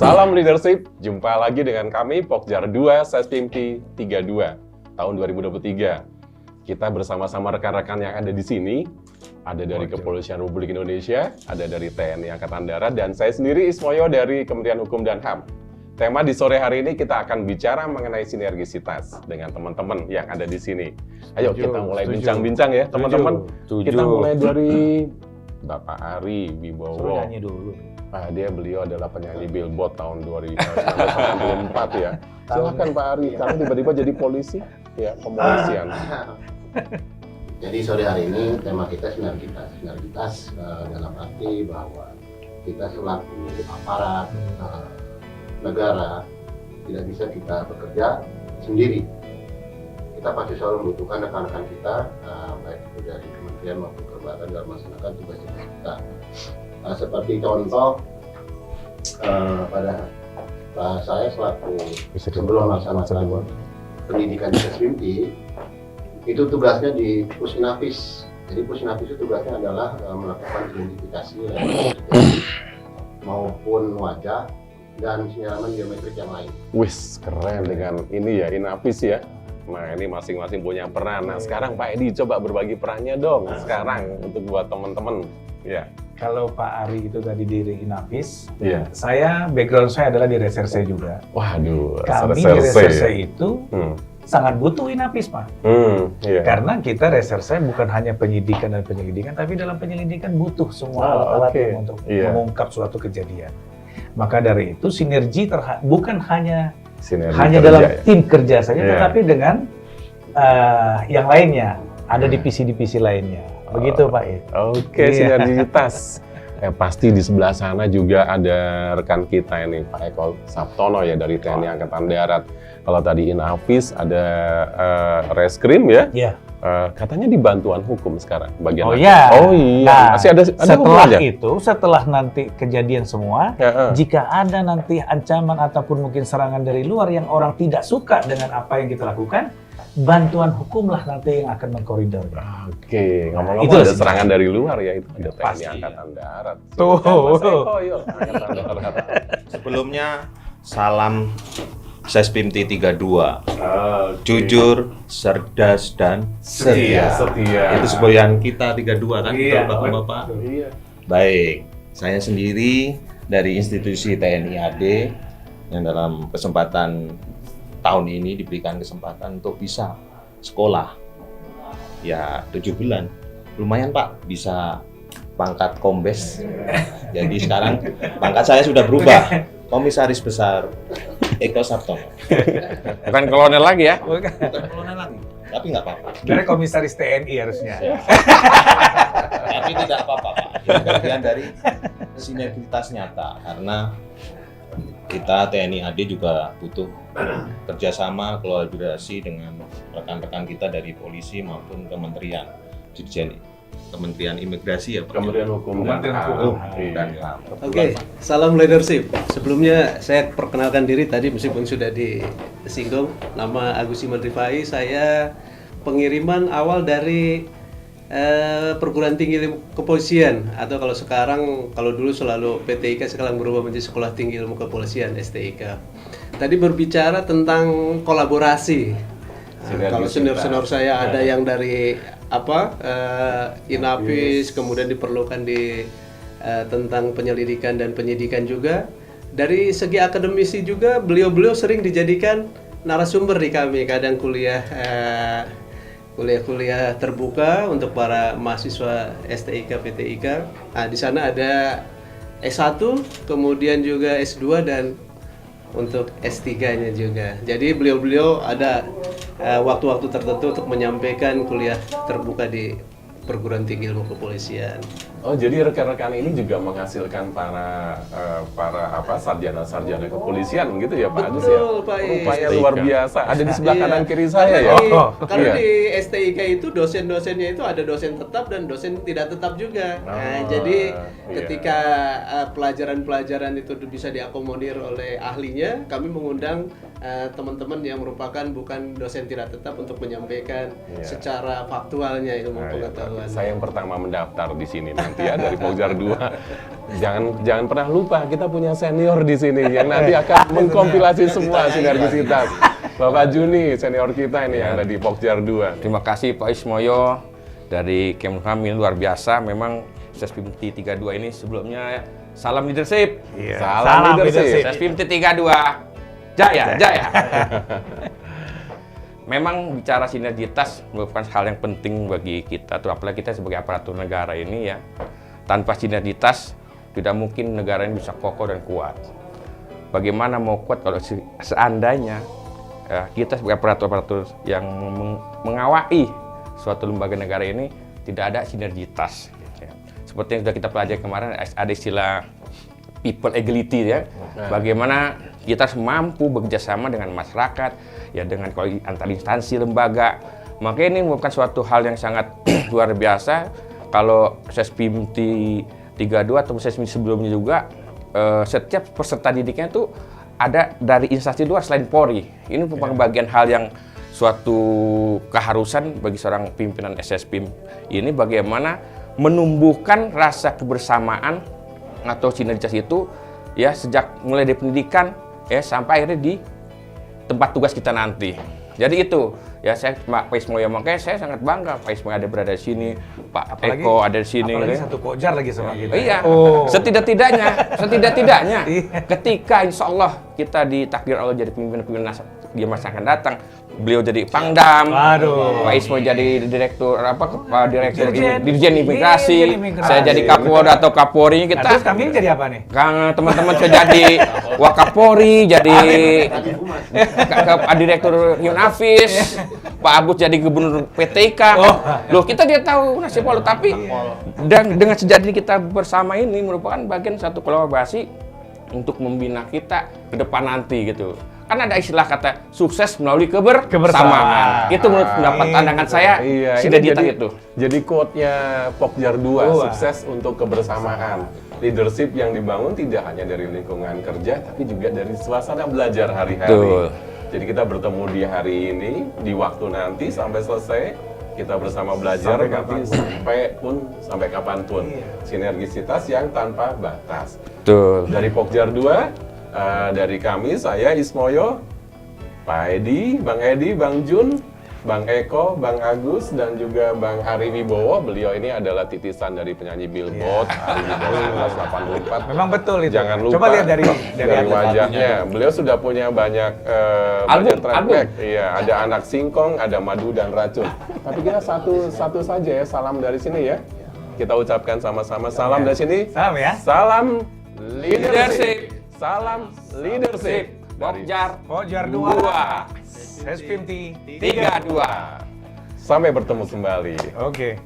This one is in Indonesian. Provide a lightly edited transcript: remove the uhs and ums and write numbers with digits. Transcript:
Salam leadership, jumpa lagi dengan kami Pokjar 2 SESPIMTI 32 tahun 2023. Kita bersama-sama rekan-rekan yang ada di sini, ada dari Kepolisian Republik Indonesia, ada dari TNI Angkatan Darat, dan saya sendiri Ismoyo dari Kementerian Hukum dan HAM. Tema di sore hari ini kita akan bicara mengenai sinergisitas dengan teman-teman yang ada di sini. Ayo kita mulai bincang-bincang ya teman-teman. Kita mulai dari Bapak Ari Wibowo. Nyanyi dulu. Beliau adalah penyanyi Billboard tahun 1994 ya. Silakan Pak Ari, sekarang tiba-tiba jadi polisi, ya kepolisian. Jadi sore hari ini tema kita sinergitas dalam arti bahwa kita selaku aparat negara tidak bisa kita bekerja sendiri. Kita pasti selalu membutuhkan rekan-rekan kita, baik itu dari kementerian maupun kelembagaan dalam melaksanakan tugas-tugas kita. Seperti contoh, pada saya selaku sebelum melaksanakan pendidikan di SESPIMTI, itu tugasnya di Pusinapis. Jadi Pusinapis itu tugasnya adalah melakukan identifikasi maupun wajah dan penyiraman biometrik yang lain. Wis, keren dengan ini ya, Inapis ya. Nah, ini masing-masing punya peran. Nah, sekarang Pak Edi coba berbagi perannya dong sekarang untuk buat teman-teman. Ya. Kalau Pak Ari itu tadi di Inapis, Iya. saya background saya adalah di reserse juga. Waduh, Kami di reserse itu sangat butuh Inapis, Pak. Iya. Karena kita reserse bukan hanya penyidikan dan penyelidikan, tapi dalam penyelidikan butuh semua alat-alat untuk mengungkap suatu kejadian. Maka dari itu sinergi bukan hanya dalam tim kerja saja, tetapi dengan yang lainnya, ada divisi-divisi lainnya. Begitu Pak. Oke, sinergitas. Pasti di sebelah sana juga ada rekan kita ini, Pak Eko Sabtono ya dari TNI Angkatan Darat. Kalau tadi Inafis ada Reskrim ya. Iya. Katanya di bantuan hukum sekarang bagian. Oh iya. Nah, masih ada setelah itu, setelah nanti kejadian semua, jika ada nanti ancaman ataupun mungkin serangan dari luar yang orang tidak suka dengan apa yang kita lakukan, bantuan hukumlah nanti yang akan mengkoridor. Oke, ngomong-ngomong ada serangan dari luar ya, itu ada TNI Angkatan Darat. Sebelumnya salam SESPIMTI 32. Jujur, cerdas dan setia. Itu semboyan kita 32 kan, Bapak-bapak. Baik, saya sendiri dari institusi TNI AD yang dalam kesempatan tahun ini diberikan kesempatan untuk bisa sekolah. Ya, 7 bulan. Lumayan Pak, bisa pangkat kombes. Jadi sekarang pangkat saya sudah berubah. Komisaris Besar Eko Sabtono. Bukan kolonel lagi ya? Bukan kolonel lagi, tapi nggak apa-apa. Sebenarnya komisaris TNI harusnya. Tapi tidak apa-apa Pak. Ini bagian dari sinergitas nyata, karena kita TNI AD juga butuh kerjasama, kolaborasi dengan rekan-rekan kita dari polisi maupun kementerian, Dirjen Kementerian Imigrasi ya Pak. Kementerian Hukum dan HAM. Oke, salam leadership. Sebelumnya saya perkenalkan diri tadi meskipun sudah disinggung. Nama Agus Iman Rifai, saya pengiriman awal dari Perguruan Tinggi Ilmu Kepolisian, atau kalau dulu selalu PTIK, sekarang berubah menjadi Sekolah Tinggi Ilmu Kepolisian STIK. Tadi berbicara tentang kolaborasi. Kalau senior saya ada yang dari Inapis, kemudian diperlukan di tentang penyelidikan dan penyidikan juga. Dari segi akademisi juga beliau sering dijadikan narasumber di kami, kadang kuliah terbuka untuk para mahasiswa STIK, PTIK. Nah, di sana ada S1, kemudian juga S2 dan untuk S3-nya juga. Jadi beliau ada waktu-waktu tertentu untuk menyampaikan kuliah terbuka di Perguruan Tinggi Ilmu Kepolisian. Oh, jadi rekan-rekan ini juga menghasilkan para sarjana-sarjana kepolisian gitu ya Pak Agus ya? Betul, Pak. Rupanya luar biasa. Ada di sebelah kanan kiri saya ya? Karena di STIK itu dosen-dosennya itu ada dosen tetap dan dosen tidak tetap juga. Jadi ketika pelajaran-pelajaran itu bisa diakomodir oleh ahlinya, kami mengundang teman-teman yang merupakan bukan dosen tidak tetap untuk menyampaikan secara faktualnya ilmu pengetahuan. Saya yang pertama mendaftar di sini. nanti ya dari Pokjar 2. Jangan pernah lupa kita punya senior di sini yang nanti akan mengkompilasi semua sinergisitas. Bapak Juni, senior kita ini yang ada di Pokjar 2. Terima kasih Pak Ismoyo dari Kemhan, ini luar biasa. Memang SESPIMT 32 ini sebelumnya salam leadership. Iya. Salam leadership. SESPIMT 32 jaya, jaya. Memang bicara sinergitas merupakan hal yang penting bagi kita, apalagi kita sebagai aparatur negara ini ya. Tanpa sinergitas tidak mungkin negara ini bisa kokoh dan kuat. Bagaimana mau kuat kalau seandainya kita sebagai aparatur yang mengawai suatu lembaga negara ini tidak ada sinergitas. Seperti yang sudah kita pelajari kemarin, ada istilah people agility ya. Bagaimana kita harus mampu bekerjasama dengan masyarakat, ya dengan antar instansi lembaga. Maka ini merupakan suatu hal yang sangat luar biasa. Kalau SESPIMT 32 atau SESPIMT sebelumnya juga, setiap peserta didiknya itu ada dari instansi luar selain Polri. Ini merupakan bagian hal yang suatu keharusan bagi seorang pimpinan SESPIM ini, bagaimana menumbuhkan rasa kebersamaan atau sinergitas itu ya sejak mulai dari pendidikan ya sampai akhirnya di tempat tugas kita nanti. Jadi itu ya, saya Pak Ismoyo, makanya saya sangat bangga Pak Ismoyo ada berada di sini, Pak Eko ada di sini. Apalagi satu Pokjar lagi sama kita. Iya. Oh. Setidak-tidaknya ketika insya Allah kita ditakdir Allah jadi pemimpin di masa akan datang, beliau jadi Pangdam, Pak Ismoyo jadi direktur Dirjen Imigrasi, saya jadi Kapolda atau Kapolri kita. Terus kami jadi apa nih? Teman-teman saya jadi Wakapolri, jadi Direktur Yunafis, Pak Agus jadi Gubernur PTIK. Loh, kita dia tahu nasib Polri, tapi dengan sejati kita bersama ini merupakan bagian satu kolaborasi untuk membina kita ke depan nanti gitu. Kan ada istilah kata sukses melalui kebersamaan. Itu menurut pendapat pandangan saya sinergitas itu. Jadi quote-nya Pokjar 2, sukses untuk kebersamaan. Leadership yang dibangun tidak hanya dari lingkungan kerja, tapi juga dari suasana belajar hari-hari. Jadi kita bertemu di hari ini, di waktu nanti sampai selesai, kita bersama belajar sampai kapanpun. Sinergisitas yang tanpa batas. Betul. Dari Pokjar 2, dari kami, saya Ismoyo, Pak Edi, Bang Jun, Bang Eko, Bang Agus, dan juga Bang Ari Wibowo. Beliau ini adalah titisan dari penyanyi Billboard, Ari Wibowo 1984. Memang betul itu. Jangan lupa. Coba lihat dari wajahnya. Beliau sudah punya banyak track. Iya, ada Anak Singkong, ada Madu dan Racun. Tapi kita satu saja ya, salam dari sini ya. Kita ucapkan sama-sama salam dari sini. Salam ya. Salam leadership. Salam leadership dari Pokjar 2. SESPIMT 32. Sampai bertemu kembali. Oke.